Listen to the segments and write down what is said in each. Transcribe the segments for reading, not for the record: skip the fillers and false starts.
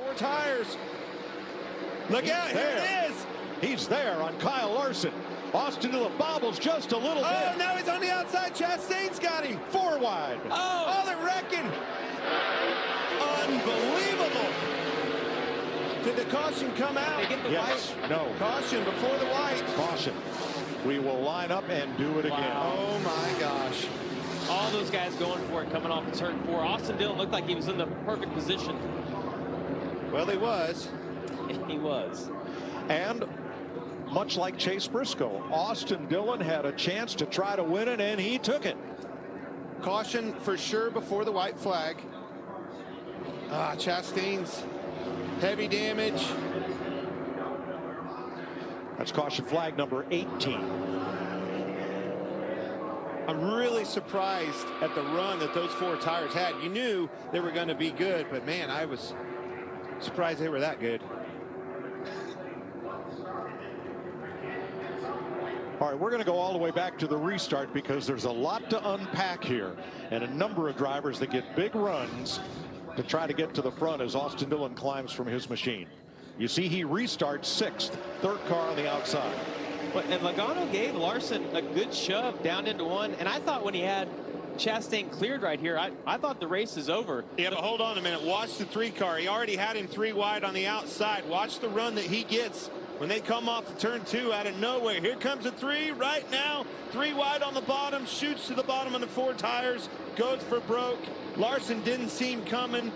4 tires. Look out, here it is. He's there on Kyle Larson. Austin Dillon bobbles just a little bit. Oh, now he's on the outside. Chastain's got him. 4 wide. Oh, they're wrecking. Unbelievable. Did the caution come out? They get the Yes. white. No. Caution before the white. Caution. We will line up and do it again. Wow. Oh, my gosh. All those guys going for it, coming off of turn 4. Austin Dillon looked like he was in the perfect position. Well, he was. He was. And much like Chase Briscoe, Austin Dillon had a chance to try to win it, and he took it. Caution for sure before the white flag. Chastain's heavy damage. That's caution flag number 18. I'm really surprised at the run that those 4 tires had. You knew they were going to be good, but man, I was surprised they were that good. All right, we're going to go all the way back to the restart because there's a lot to unpack here and a number of drivers that get big runs to try to get to the front as Austin Dillon climbs from his machine. You see he restarts 6th, 3rd car on the outside. And Logano gave Larson a good shove down into 1. And I thought when he had Chastain cleared right here, I thought the race is over. Yeah, but hold on a minute. Watch the 3 car. He already had him 3 wide on the outside. Watch the run that he gets when they come off the turn 2 out of nowhere. Here comes a 3 right now. 3 wide on the bottom, shoots to the bottom of the 4 tires, goes for broke. Larson didn't see him coming.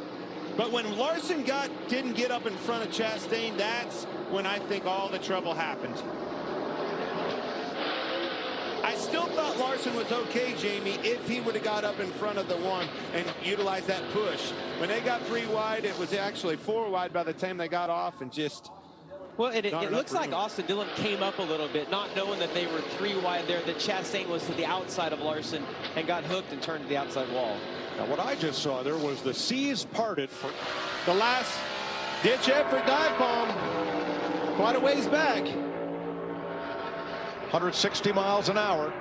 But when Larson didn't get up in front of Chastain, that's when I think all the trouble happened. I still thought Larson was okay, Jamie, if he would have got up in front of the 1 and utilized that push. When they got 3 wide, it was actually 4 wide by the time they got off and just... Well, it looks like Austin Dillon came up a little bit, not knowing that they were 3 wide there, that Chastain was to the outside of Larson and got hooked and turned to the outside wall. Now, what I just saw there was the seas parted for the last ditch effort dive bomb. Quite a ways back. 160 miles an hour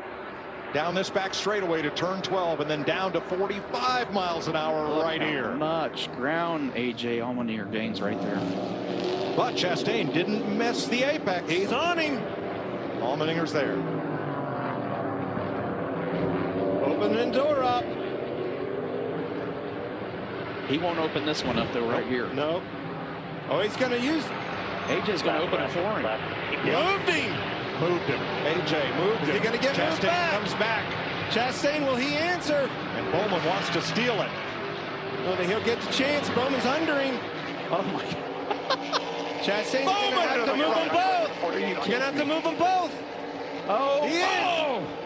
down this back straightaway to turn 12 and then down to 45 miles an hour right here. Much ground, AJ, on one of your gains right there. But Chastain didn't miss the apex. He's on him. Allmendinger's there. Opening the door up. He won't open this one up though right here. No. Oh, he's going to use... AJ's going to open it for him. Moved him. Moved him. AJ moved him. Is he going to get moved Chastain back? comes back. Chastain, will he answer? And Bowman wants to steal it. Well, he'll get the chance. Bowman's under him. Oh my God. Chastain's going to have to move them both. Going to have to move them both. Oh, He is. oh.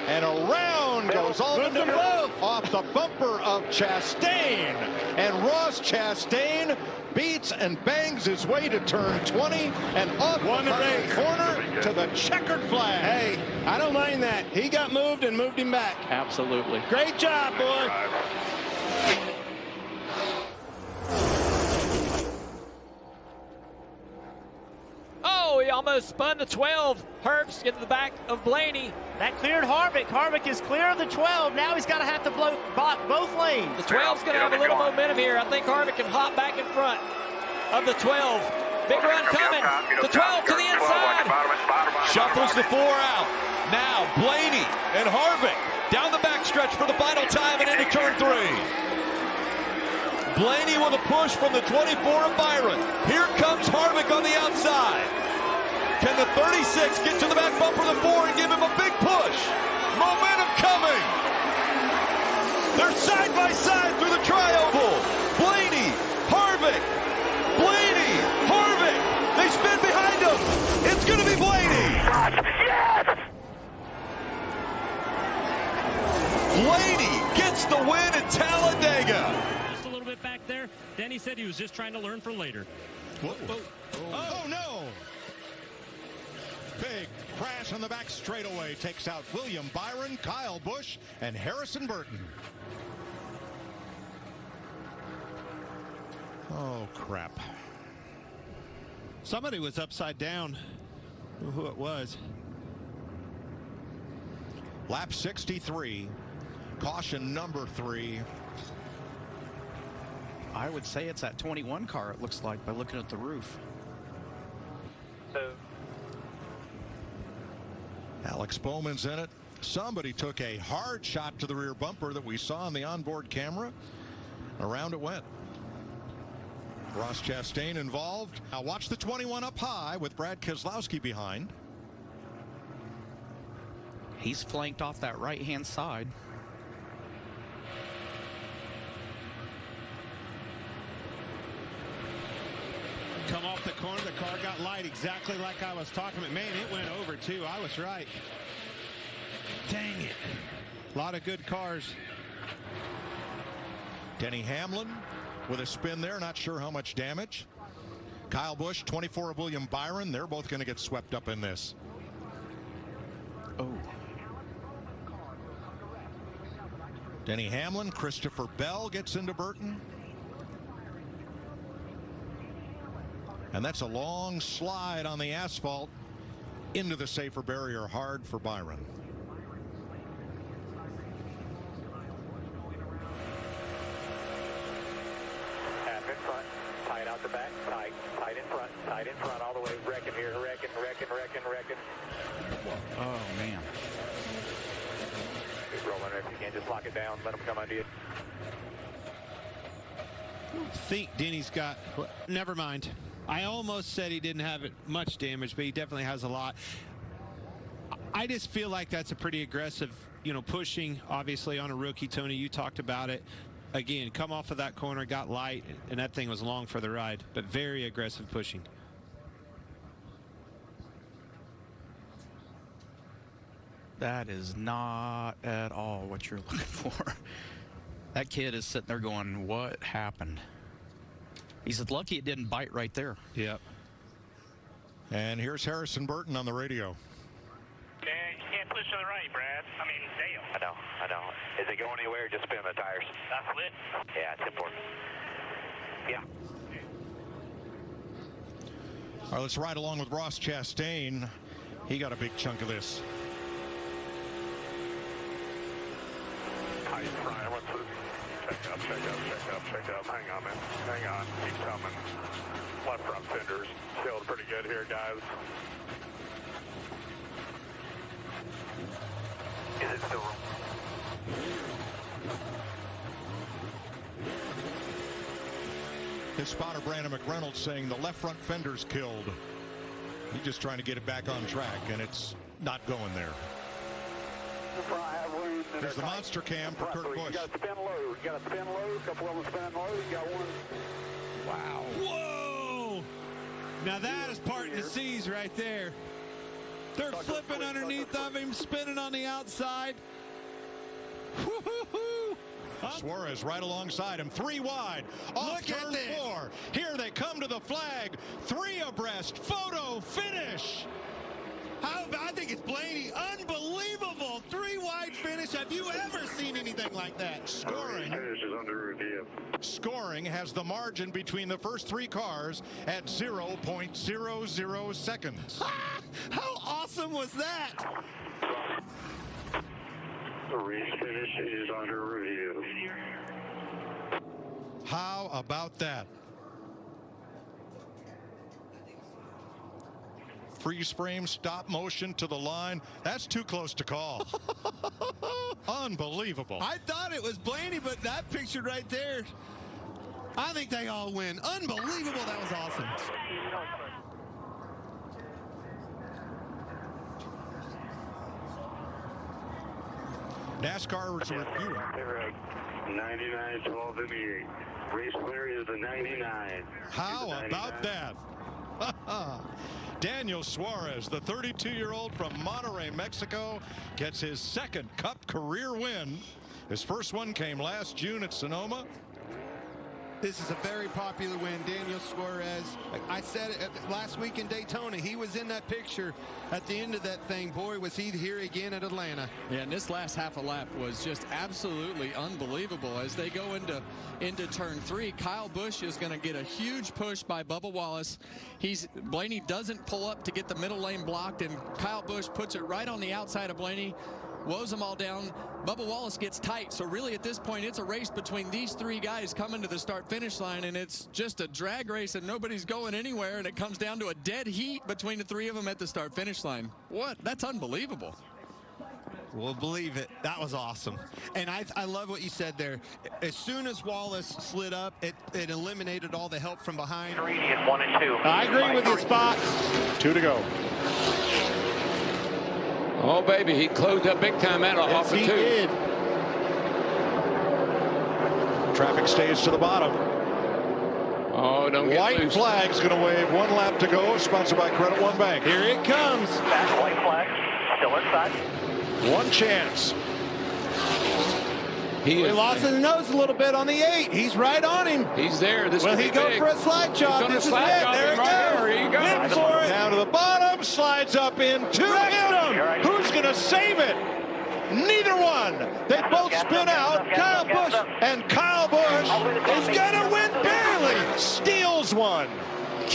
And around goes Allmendinger off the bumper of Chastain. And Ross Chastain beats and bangs his way to turn 20 and off the corner to the checkered flag. Hey, I don't mind that. He got moved and moved him back. Absolutely. Great job, boy. Oh, he almost spun the 12. Herbst into the back of Blaney. That cleared Harvick. Harvick is clear of the 12. Now he's got to have to block both lanes. The 12's going to have a little momentum here. I think Harvick can hop back in front of the 12. Big run coming. The 12 to the inside. Shuffles the 4 out. Now Blaney and Harvick down the backstretch for the final time and into turn 3. Blaney with a push from the 24 of Byron. Here comes Harvick on the outside. Can the 36 get to the back bumper of the 4 and give him a big push? Momentum coming. They're side by side through the tri-oval. Blaney, Harvick, Blaney, Harvick. They spin behind him. It's going to be Blaney. Yes! Blaney gets the win at Talladega. Just a little bit back there. Then he said he was just trying to learn for later. Oh no! Big crash on the back straightaway takes out William Byron, Kyle Busch, and Harrison Burton. Oh, crap. Somebody was upside down. I don't know who it was. Lap 63. Caution number 3. I would say it's that 21 car, it looks like, by looking at the roof. Alex Bowman's in it. Somebody took a hard shot to the rear bumper that we saw on the onboard camera. Around it went. Ross Chastain involved. Now watch the 21 up high with Brad Keselowski behind. He's flanked off that right-hand side. Come off the corner, the car got light exactly like I was talking about. Man, it went over too. I was right. Dang it. A lot of good cars. Denny Hamlin with a spin there, not sure how much damage. Kyle Busch, 24 of William Byron, they're both going to get swept up in this. Oh. Denny Hamlin, Christopher Bell gets into Burton. And that's a long slide on the asphalt into the safer barrier, hard for Byron. Half in front, tight out the back, tight in front, all the way, wrecking here, wrecking. Oh, man. Keep rolling if you can, just lock it down, let them come under you. I think Denny's got, never mind. I almost said he didn't have much damage, but he definitely has a lot. I just feel like that's a pretty aggressive, pushing, obviously, on a rookie. Tony, you talked about it. Again, come off of that corner, got light, and that thing was long for the ride, but very aggressive pushing. That is not at all what you're looking for. That kid is sitting there going, what happened? He's lucky it didn't bite right there. Yep. And here's Harrison Burton on the radio. Yeah, you can't push to the right, Brad. I mean, Dale. I know. Is it going anywhere? Just spin the tires. That's lit. Yeah, it's important. Yeah. All right, let's ride along with Ross Chastain. He got a big chunk of this. Tight front. Check up. Hang on, man. Hang on. Keep coming. Left front fenders. Feeling pretty good here, guys. Is it still His spotter, Brandon McReynolds, saying the left front fender's killed. He's just trying to get it back on track, and it's not going there. There's the monster cam for Kurt Busch. You got to spin low. A couple of them spinning low. You got one. Wow. Whoa! Now that is parting the seas right there. They're flipping underneath of him, spinning on the outside. Woo-hoo-hoo. Suarez right alongside him, 3 wide, off turn 4. Here they come to the flag, 3 abreast, photo finish. I think it's Blaney. Unbelievable. 3 wide finish. Have you ever seen anything like that? Scoring. Finish is under review. Scoring has the margin between the first 3 cars at 0.00 seconds. How awesome was that? The race finish is under review. How about that? Freeze frame, stop motion to the line. That's too close to call. Unbelievable. I thought it was Blaney, but that picture right there, I think they all win. Unbelievable. That was awesome. NASCAR was reviewing. 99, 12 in the 8. Race clear is the 99. How about that? Daniel Suarez, the 32-year-old from Monterrey, Mexico, gets his 2nd Cup career win. His first one came last June at Sonoma. This is a very popular win. Daniel Suarez, I said it last week in Daytona. He was in that picture at the end of that thing. Boy, was he here again at Atlanta. Yeah, and this last half a lap was just absolutely unbelievable. As they go into turn 3, Kyle Busch is going to get a huge push by Bubba Wallace. Blaney doesn't pull up to get the middle lane blocked, and Kyle Busch puts it right on the outside of Blaney. woes them all down. Bubba Wallace gets tight. So really at this point, it's a race between these three guys coming to the start-finish line, and it's just a drag race and nobody's going anywhere, and it comes down to a dead heat between the three of them at the start-finish line. What? That's unbelievable. We'll believe it. That was awesome. And I love what you said there. As soon as Wallace slid up, it eliminated all the help from behind. 3 is 1 and 2. I agree with you, Spot. 2 to go. Oh, baby, he closed up big time out off of 2. He did. Traffic stays to the bottom. Oh, don't get White loose. flag's going to wave. 1 lap to go. Sponsored by Credit One Bank. Here it comes. Back white flag. Still inside. 1 chance. He lost his nose a little bit on the 8. He's right on him. He's there. This Will he go big. for a slide job? This is it. There it goes. Here you go. In for it. Down to the bottom. Slides up into him. Who's going to save it? Neither one. They both spin out. Kyle Busch. And Kyle Busch He's gonna win barely. steals one.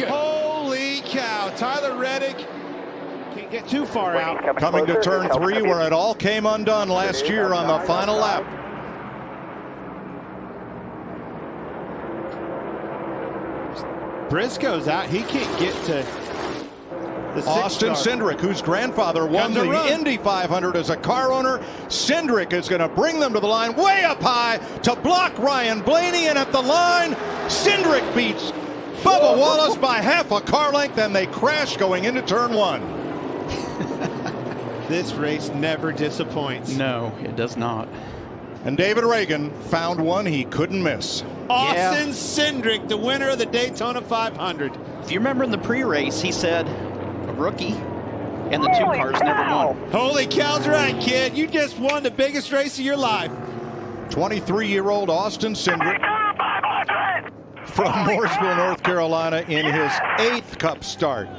Holy cow. Tyler Reddick can't get too far out. Coming to turn 3 where it all came undone last year on the final lap. Briscoe's out. He can't get to the Austin star. Cindric, whose grandfather won Comes a the run. Indy 500 as a car owner. Cindric is going to bring them to the line way up high to block Ryan Blaney, and at the line, Cindric beats Bubba Wallace by half a car length, and they crash going into turn 1. This race never disappoints. No, it does not. And David Reagan found one he couldn't miss. Austin Cindric, the winner of the Daytona 500. If you remember in the pre-race, he said a rookie and the 2 cars never won. Holy cow's right, kid. You just won the biggest race of your life. 23-year-old Austin Cindric from Mooresville, North Carolina, in his 8th Cup start,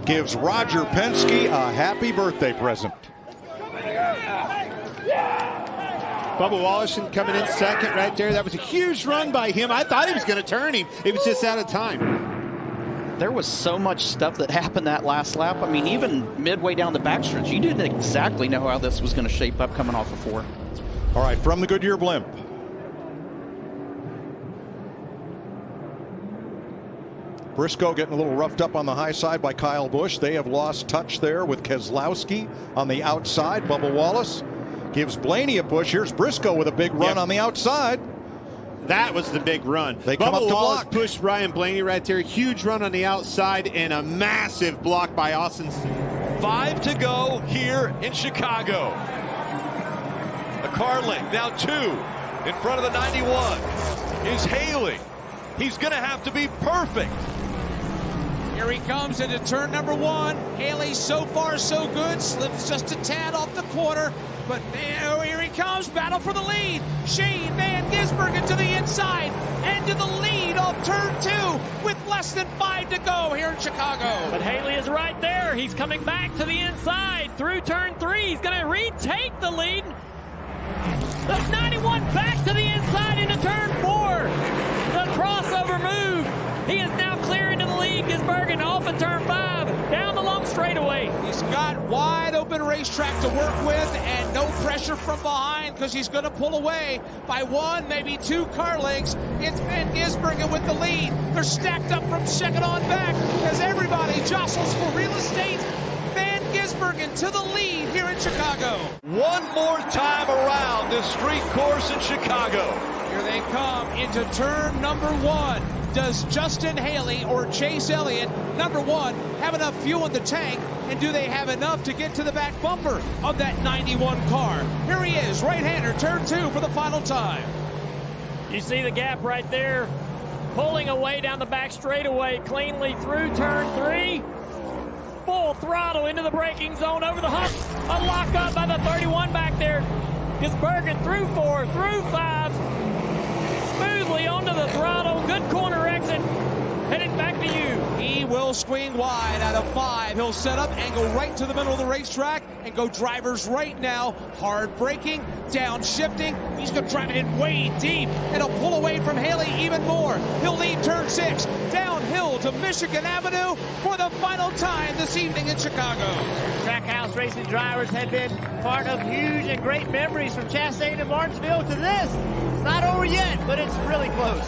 gives Roger Penske a happy birthday present. Bubba Wallace coming in second right there. That was a huge run by him. I thought he was going to turn him. He was just out of time. There was so much stuff that happened that last lap. I mean, even midway down the backstretch, you didn't exactly know how this was going to shape up coming off of 4. All right, from the Goodyear blimp. Briscoe getting a little roughed up on the high side by Kyle Busch. They have lost touch there with Keselowski on the outside. Bubba Wallace gives Blaney a push. Here's Briscoe with a big run on the outside. That was the big run. They come up to Wallace block. pushed Ryan Blaney right there. Huge run on the outside and a massive block by Austin. 5 to go here in Chicago. A car length, now 2 in front of the 91 is Haley. He's going to have to be perfect. Here he comes into turn number 1. Haley so far so good. Slips just a tad off the corner. But oh, here he comes. Battle for the lead. Shane Van Gisbergen to the inside and to the lead off turn 2 with less than 5 to go here in Chicago. But Haley is right there. He's coming back to the inside through turn 3. He's going to retake the lead. The 91 back to the inside into turn 4. The crossover move. He is now clear into the lead. Gisbergen off at turn 5. Down the long straightaway. He's got wide open racetrack to work with and no pressure from behind because he's going to pull away by 1, maybe 2 car lengths. It's Van Gisbergen with the lead. They're stacked up from second on back as everybody jostles for real estate. Van Gisbergen to the lead here in Chicago. One more time around this street course in Chicago. Here they come into turn number 1. Does Justin Haley or Chase Elliott, number 1, have enough fuel in the tank? And do they have enough to get to the back bumper of that 91 car? Here he is, right-hander, turn 2 for the final time. You see the gap right there. Pulling away down the back straightaway cleanly through turn 3. Full throttle into the braking zone over the hump. A lock up by the 31 back there. Gisbergen through 4, through 5. Smoothly onto the throttle. Good corner exit. Headed back to you. He will swing wide out of 5. He'll set up and go right to the middle of the racetrack and go driver's right now. Hard braking, downshifting. He's going to drive it in way deep. And he'll pull away from Haley even more. He'll lead turn 6. Downhill to of Michigan Avenue for the final time this evening in Chicago. Trackhouse racing drivers have been part of huge and great memories from Chastain and Martinsville to this. It's not over yet, but it's really close.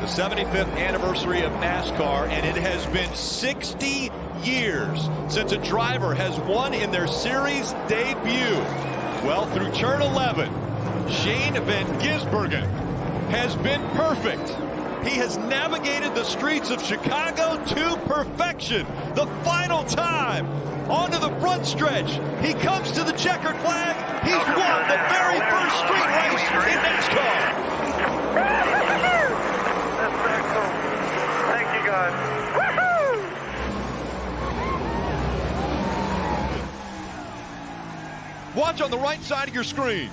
The 75th anniversary of NASCAR, and it has been 60 years since a driver has won in their series debut. Well, through turn 11, Shane van Gisbergen has been perfect. He has navigated the streets of Chicago to perfection. The final time, onto the front stretch. He comes to the checkered flag. He's won the very first street race in NASCAR. That's excellent. Thank you, guys. Watch on the right side of your screen.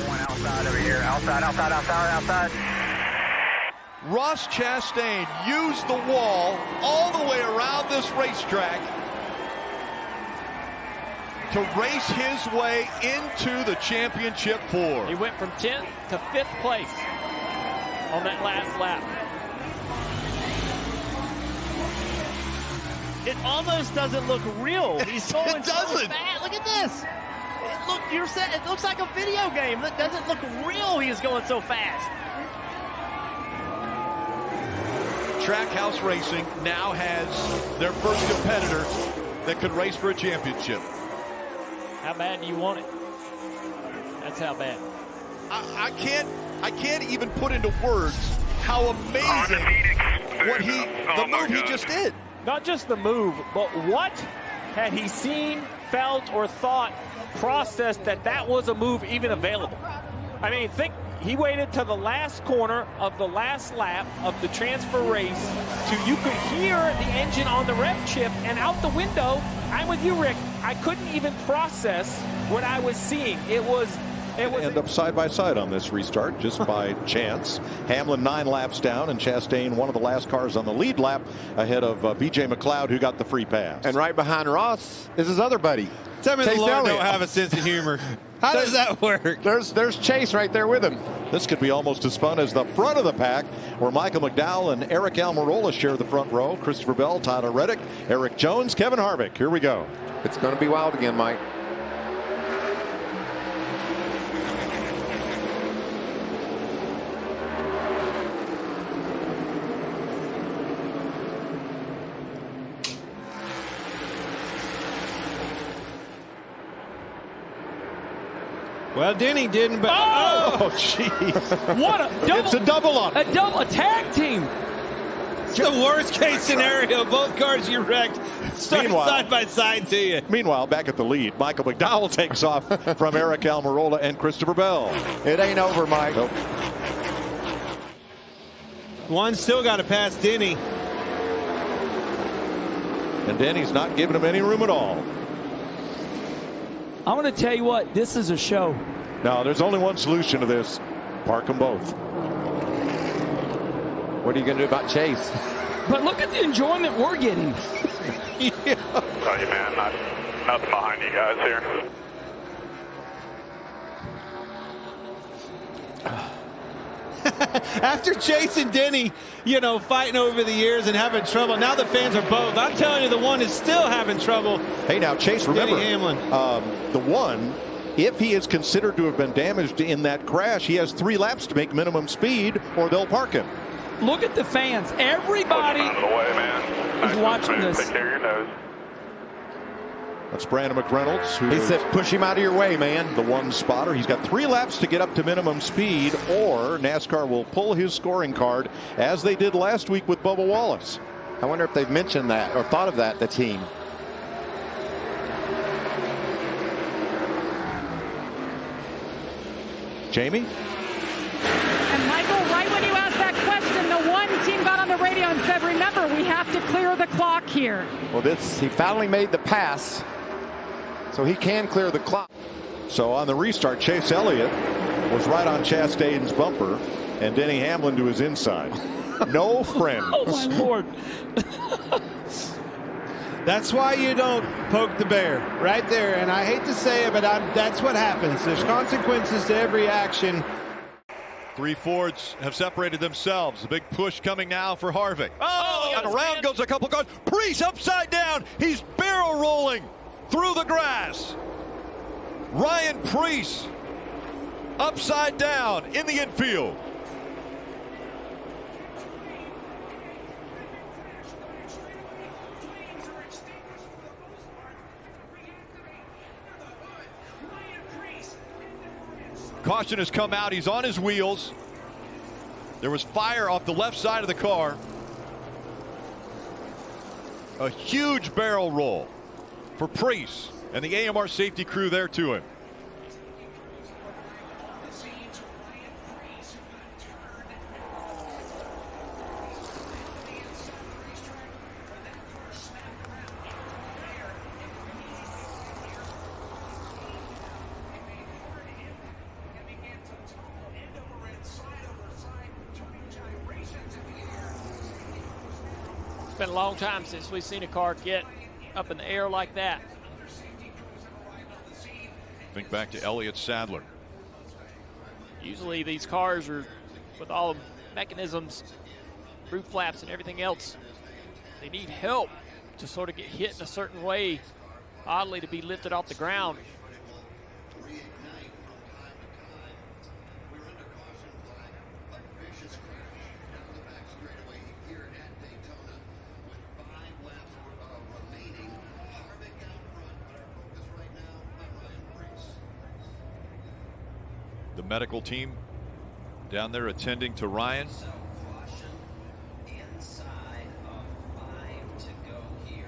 One outside over here. Outside. Ross Chastain used the wall all the way around this racetrack to race his way into the championship four. He went from 10th to 5th place on that last lap. It almost doesn't look real. He's going so fast. Look at this. It looks like a video game. It doesn't look real. He is going so fast. Trackhouse Racing now has their first competitor that could race for a championship. How bad do you want it? That's how bad. I can't even put into words how amazing the move he just did. Not just the move, but what had he seen, felt, or thought, processed that was a move even available? I mean, think he waited to the last corner of the last lap of the transfer race you could hear the engine on the rev chip, and out the window, I'm with you, Rick, I couldn't even process what I was seeing. It was end up side by side on this restart just by chance. Hamlin 9 laps down, and Chastain one of the last cars on the lead lap ahead of BJ McLeod, who got the free pass. And right behind Ross is his other buddy. Tell me the Chase Lord Elliott don't have a sense of humor. How does that work? There's Chase right there with him. This could be almost as fun as the front of the pack, where Michael McDowell and Eric Almirola share the front row. Christopher Bell, Tyler Reddick, Eric Jones, Kevin Harvick. Here we go. It's going to be wild again, Mike. Well, Denny didn't, but oh, jeez! What a double! It's a double up. A double tag team. It's the worst case scenario. Both cars you wrecked start side by side to you. Meanwhile, back at the lead, Michael McDowell takes off from Eric Almirola and Christopher Bell. It ain't over, Mike. Nope. One still got to pass Denny. And Denny's not giving him any room at all. I'm going to tell you what, this is a show. No, there's only one solution to this. Park them both. What are you going to do about Chase? But look at the enjoyment we're getting. Yeah. Tell you, man, nothing behind you guys here. After Chase and Denny, fighting over the years and having trouble, now the fans are both. I'm telling you, the one is still having trouble. Hey, now, Chase, remember, Denny Hamlin. The one, if he is considered to have been damaged in that crash, he has 3 laps to make minimum speed, or they'll park him. Look at the fans. Everybody out of the way, man. is watching this. Take care of your nose. That's Brandon McReynolds. He said, push him out of your way, man. The one spotter. He's got 3 laps to get up to minimum speed, or NASCAR will pull his scoring card, as they did last week with Bubba Wallace. I wonder if they've mentioned that or thought of that, the team. Jamie? And Michael, right when you asked that question, the one team got on the radio and said, remember, we have to clear the clock here. Well, he finally made the pass, so he can clear the clock. So on the restart, Chase Elliott was right on Chastain's bumper, and Denny Hamlin to his inside. No friends. Oh, my Lord. That's why you don't poke the bear right there. And I hate to say it, but that's what happens. There's consequences to every action. Three Fords have separated themselves. A big push coming now for Harvick. Oh, and around goes a couple cars. Preece upside down. He's barrel rolling through the grass. Ryan Preece upside down in the infield. Caution has come out. He's on his wheels. There was fire off the left side of the car. A huge barrel roll for Preece and the AMR safety crew there to him. It's been a long time since we've seen a car get up in the air like that. Think back to Elliott Sadler. Usually these cars are, with all the mechanisms, roof flaps and everything else, they need help to sort of get hit in a certain way, oddly to be lifted off the ground. The medical team down there attending to Ryan. Inside of 5 to go here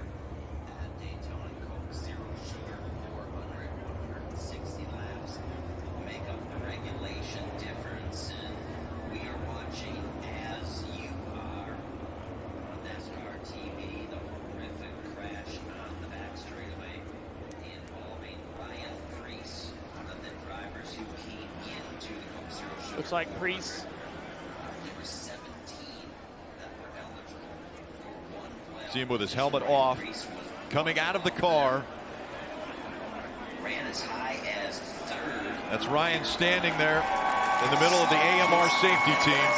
at Daytona. Coke Zero Sugar 400, 160 laps. Make up the regulation difference, and we are watching as you are on NASCAR TV the horrific crash on the back straightaway involving Ryan Preece, one of the drivers who came into the Coke Zero Sugar. Looks like Preece. See him with his helmet off, coming out of the car. Ran as high as third. That's Ryan standing there in the middle of the AMR safety team.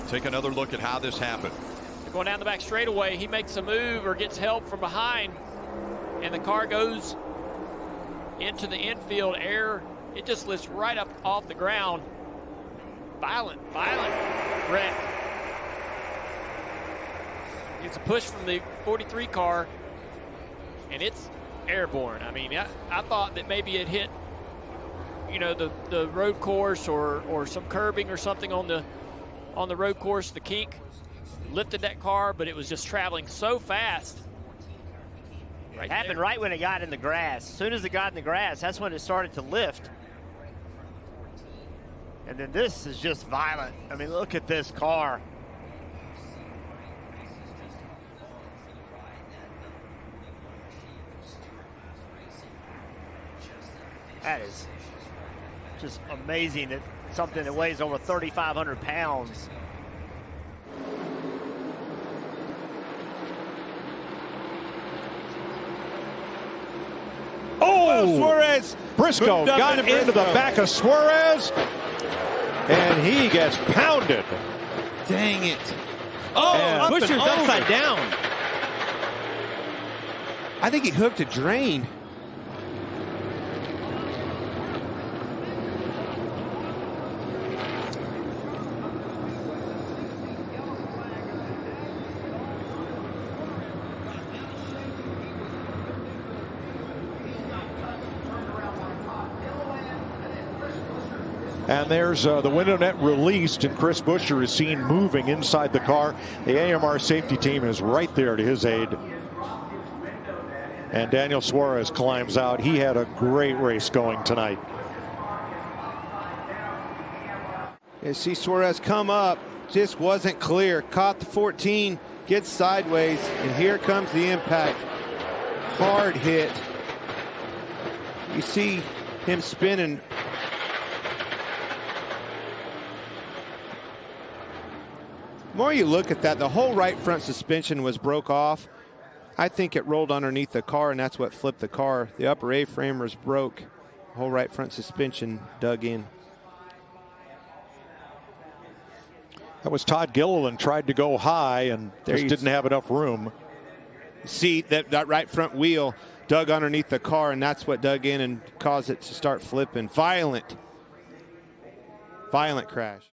Take another look at how this happened. Going down the back straightaway, he makes a move or gets help from behind, and the car goes into the infield air. It just lifts right up off the ground. Violent wreck. Gets a push from the 43 car, and it's airborne. I mean, I thought that maybe it hit, you know, the road course or some curbing or something on the road course, the kink. Lifted that car, but it was just traveling so fast. It happened right when it got in the grass. As soon as it got in the grass, that's when it started to lift. And then this is just violent. I mean, look at this car. That is just amazing that something that weighs over 3,500 pounds. Oh, Suarez. Briscoe got into the back of Suarez, and he gets pounded. Dang it. Oh, Buscher's upside down. I think he hooked a drain. And there's the window net released, and Chris Buescher is seen moving inside the car. The AMR safety team is right there to his aid. And Daniel Suarez climbs out. He had a great race going tonight. You see Suarez come up, just wasn't clear. Caught the 14, gets sideways, and here comes the impact. Hard hit. You see him spinning. The more you look at that, the whole right front suspension was broke off. I think it rolled underneath the car, and that's what flipped the car. The upper A-framers broke. The whole right front suspension dug in. That was Todd Gilliland, tried to go high and just didn't have enough room. See, that right front wheel dug underneath the car, and that's what dug in and caused it to start flipping. Violent crash.